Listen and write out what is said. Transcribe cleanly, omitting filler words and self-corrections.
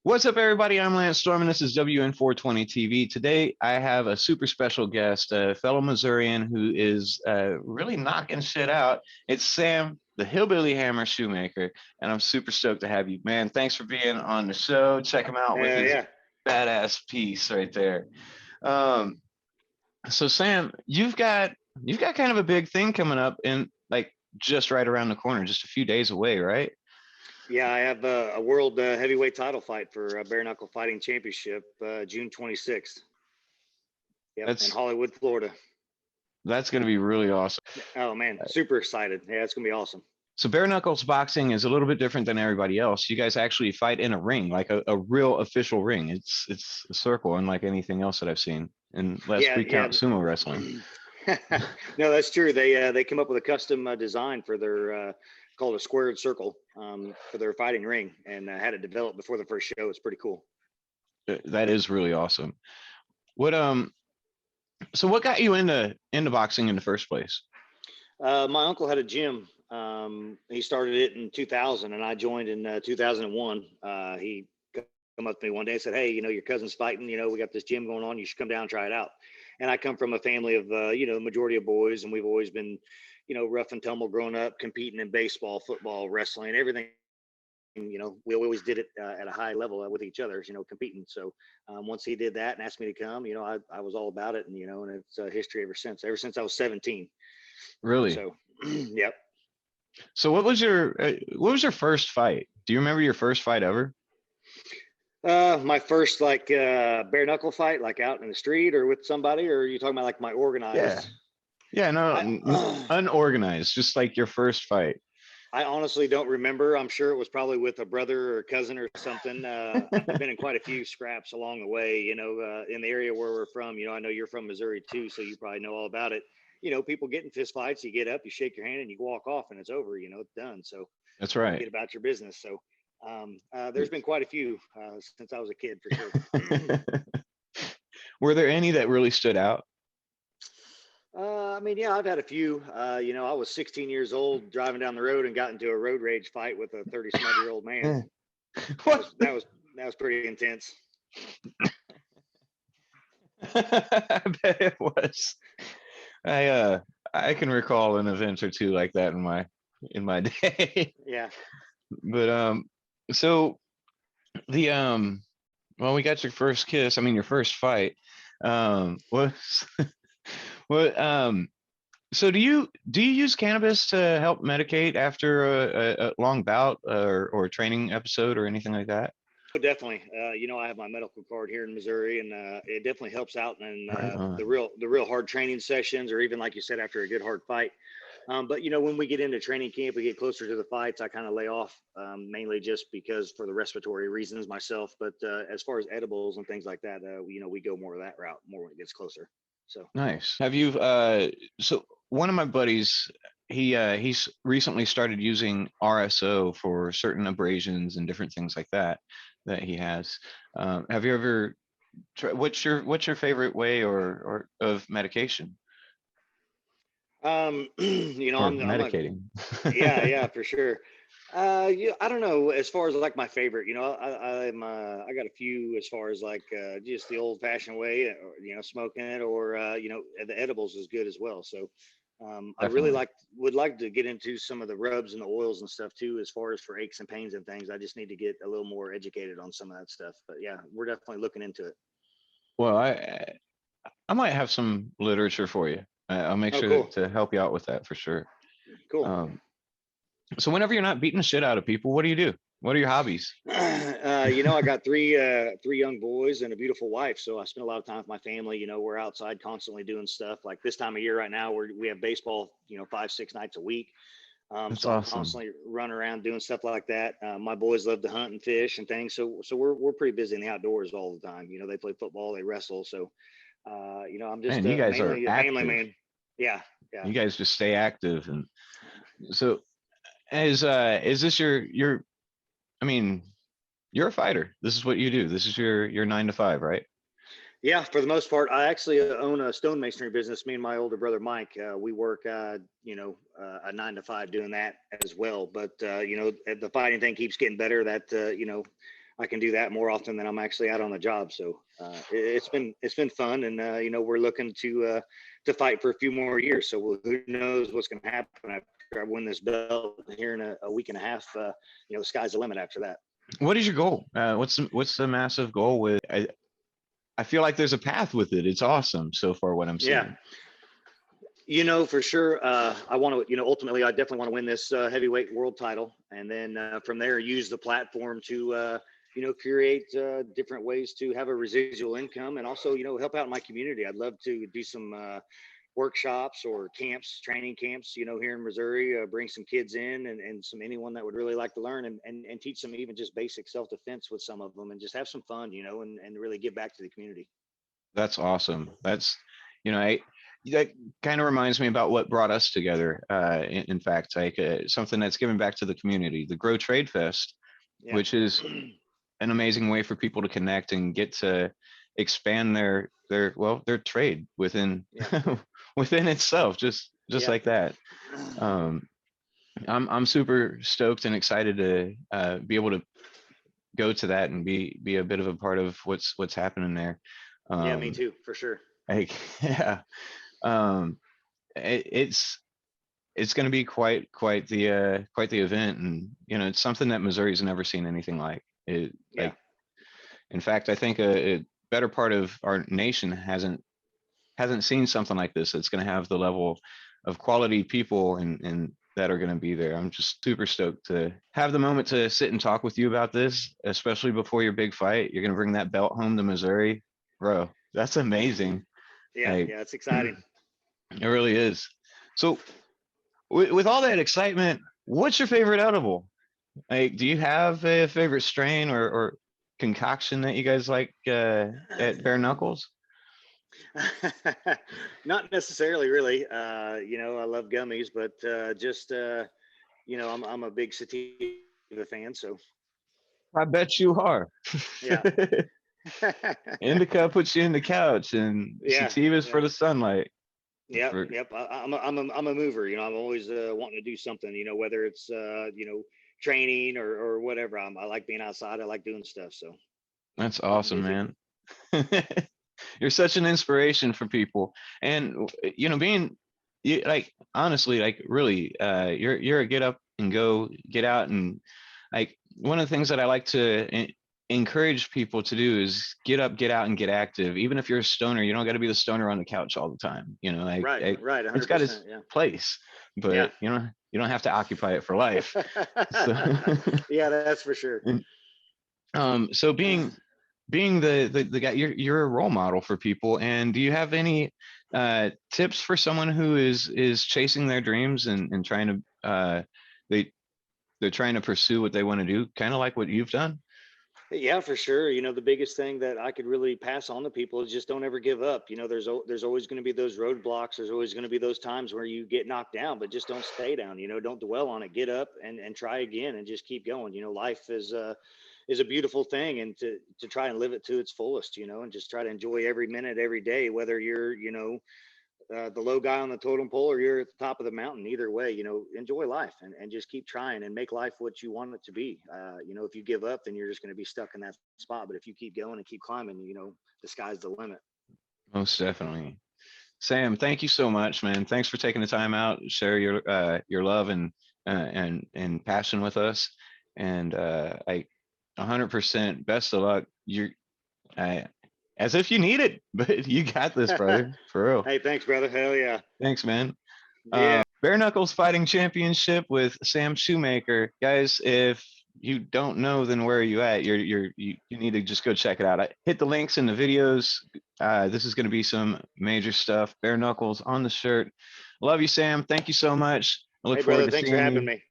What's up, everybody? I'm Lance Storm, and this is WN420 TV. Today, I have a super special guest, a fellow Missourian who is really knocking shit out. It's Sam, the Hillbilly Hammer Shoemaker, and I'm super stoked to have you. Man, thanks for being on the show. Check him out with his badass piece right there. So, Sam, you've got kind of a big thing coming up in like just right around the corner, just a few days away, right? Yeah, I have a world heavyweight title fight for Bare Knuckle Fighting Championship, June 26th. Yep, in Hollywood, Florida. That's going to be really awesome. Oh, man, super excited. Yeah, it's going to be awesome. So bare knuckles boxing is a little bit different than everybody else. You guys actually fight in a ring, like a real official ring. It's a circle, unlike anything else that I've seen, unless we count sumo wrestling. No, that's true. They come up with a custom design for their called a squared circle for their fighting ring, and had it developed before the first show. It's pretty cool. That is really awesome. What so what got you into boxing in the first place? My uncle had a gym. He started it in 2000, and I joined in 2001. He come up to me one day and said, "Hey, your cousin's fighting. We got this gym going on. You should come down and try it out." And I come from a family of majority of boys, and we've always been rough and tumble growing up, competing in baseball, football, wrestling, everything. We always did it at a high level with each other, competing. So once he did that and asked me to come, I was all about it, and and it's history ever since I was 17. Really? So yep. So what was your first fight? Do you remember your first fight ever? My first bare knuckle fight, like out in the street or with somebody, or are you talking about like my organized? Yeah, no, unorganized, just like your first fight. I honestly don't remember. I'm sure it was probably with a brother or cousin or something. I've been in quite a few scraps along the way, in the area where we're from. I know you're from Missouri too, so you probably know all about it. People get in fist fights, you get up, you shake your hand, and you walk off, and it's over. It's done. So that's right. Get about your business. So there's been quite a few since I was a kid, for sure. Were there any that really stood out? I've had a few. I was 16 years old driving down the road and got into a road rage fight with a 30-some-odd-year-old man. That was pretty intense. I bet it was. I can recall an event or two like that in my day. Yeah. But so the well, we got your first kiss. I mean, your first fight. So do you use cannabis to help medicate after a long bout or training episode or anything like that? Definitely. I have my medical card here in Missouri, and it definitely helps out in the real hard training sessions, or even like you said, after a good hard fight. But when we get into training camp, we get closer to the fights, I kind of lay off, mainly just because for the respiratory reasons myself. But as far as edibles and things like that, we go more of that route more when it gets closer. So nice. Have you so one of my buddies, he's recently started using RSO for certain abrasions and different things like that he has. Have you ever what's your favorite way or of medication? I'm medicating. yeah, for sure. I don't know, as far as like my favorite, I got a few as far as like just the old fashioned way, or, smoking it, or the edibles is good as well. So I really would like to get into some of the rubs and the oils and stuff too, as far as for aches and pains and things. I just need to get a little more educated on some of that stuff. But yeah, we're definitely looking into it. Well, I might have some literature for you. I'll make sure to help you out with that for sure. Cool. So whenever you're not beating the shit out of people, what do you do? What are your hobbies? I got three young boys and a beautiful wife. So I spend a lot of time with my family. We're outside constantly doing stuff. Like this time of year right now, we have baseball, 5-6 nights a week. That's so awesome. I'm constantly running around doing stuff like that. My boys love to hunt and fish and things. So we're pretty busy in the outdoors all the time. They play football, they wrestle. So, I'm just you guys mainly are a family man. Yeah. You guys just stay active. And so is this your I mean, you're a fighter. This is what you do. This is your 9 to 5, right? Yeah, for the most part. I actually own a stonemasonry business. Me and my older brother Mike, we work a 9 to 5 doing that as well. But the fighting thing keeps getting better. That I can do that more often than I'm actually out on the job. So it's been fun, and you know, we're looking to fight for a few more years. So who knows what's going to happen after I win this belt here in a week and a half? You know, the sky's the limit after that. What is your goal? What's the massive goal with? I feel like there's a path with it. It's awesome so far what I'm Yeah. seeing. You know, for sure, I want to, you know, ultimately, I definitely want to win this heavyweight world title, and then from there, use the platform to, you know, create different ways to have a residual income, and also, you know, help out my community. I'd love to do some workshops or camps, training camps, you know, here in Missouri. Bring some kids in, and some anyone that would really like to learn, and teach them even just basic self defense with some of them, and just have some fun, you know, and really give back to the community. That's awesome. That's, you know, that kind of reminds me about what brought us together. In fact, like something that's given back to the community, the Grow Trade Fest, Yeah. which is an amazing way for people to connect and get to expand their trade within Yeah. within itself, just Yeah. like that. Um, I'm super stoked and excited to be able to go to that and be a bit of a part of what's happening there. Yeah, me Um, too, for sure. like yeah, um, it's going to be quite the event, and you know it's something that Missouri's never seen anything like it. Yeah. Like in fact, I think a better part of our nation hasn't seen something like this. It's going to have the level of quality people and that are going to be there. I'm just super stoked to have the moment to sit and talk with you about this, especially before your big fight. You're going to bring that belt home to Missouri, bro. That's amazing. Yeah, Like yeah, it's it exciting. really is. So with all that excitement, what's your favorite edible? Like, do you have a favorite strain or concoction that you guys like at Bare Knuckles? Not necessarily, really. You know, I love gummies, but just you know, I'm a big sativa fan, so I bet you are. yeah. Indica puts you in the couch, and Yeah, sativas for yeah. the sunlight. Yep, For yep. I'm a mover. You know, I'm always wanting to do something. You know, whether it's you know, training or whatever. I like being outside. I like doing stuff. So that's keep me awesome, busy. man. You're such an inspiration for people, and you know, being you like honestly, like really, you're a get up and go, get out, and like one of the things that I like to encourage people to do is get up, get out, and get active. Even if you're a stoner, you don't got to be the stoner on the couch all the time. You know, Right, right. it's got its 100%. Yeah, place, yeah. but you don't have to occupy it for life. So, Yeah, that's for sure. and, so being the guy, you're a role model for people. And do you have any tips for someone who is chasing their dreams and trying to they they're trying to pursue what they want to do, kind of like what you've done? Yeah, for sure. You know, the biggest thing that I could really pass on to people is just don't ever give up. You know, there's always going to be those roadblocks. There's always going to be those times where you get knocked down, but just don't stay down. You know, don't dwell on it. Get up and try again and just keep going. You know, life is a beautiful thing, and to try and live it to its fullest. You know, and just try to enjoy every minute, every day, whether you're, you know, the low guy on the totem pole or you're at the top of the mountain. Either way, you know, enjoy life and just keep trying and make life what you want it to be. You know, if you give up, then you're just going to be stuck in that spot, but if you keep going and keep climbing, you know, the sky's the limit. Most definitely. Sam, thank you so much, man. Thanks for taking the time out, share your love and passion with us. And I 100% best of luck. I, as if you need it, but you got this, brother. For real. Hey, thanks, brother. Hell yeah. Thanks, man. Yeah. Bare Knuckles Fighting Championship with Sam Shewmaker, guys. If you don't know, then where are you at? You need to just go check it out. I hit the links in the videos. This is going to be some major stuff. Bare Knuckles on the shirt. Love you, Sam. Thank you so much. I look Hey, forward brother. to Thanks for seeing having you. me.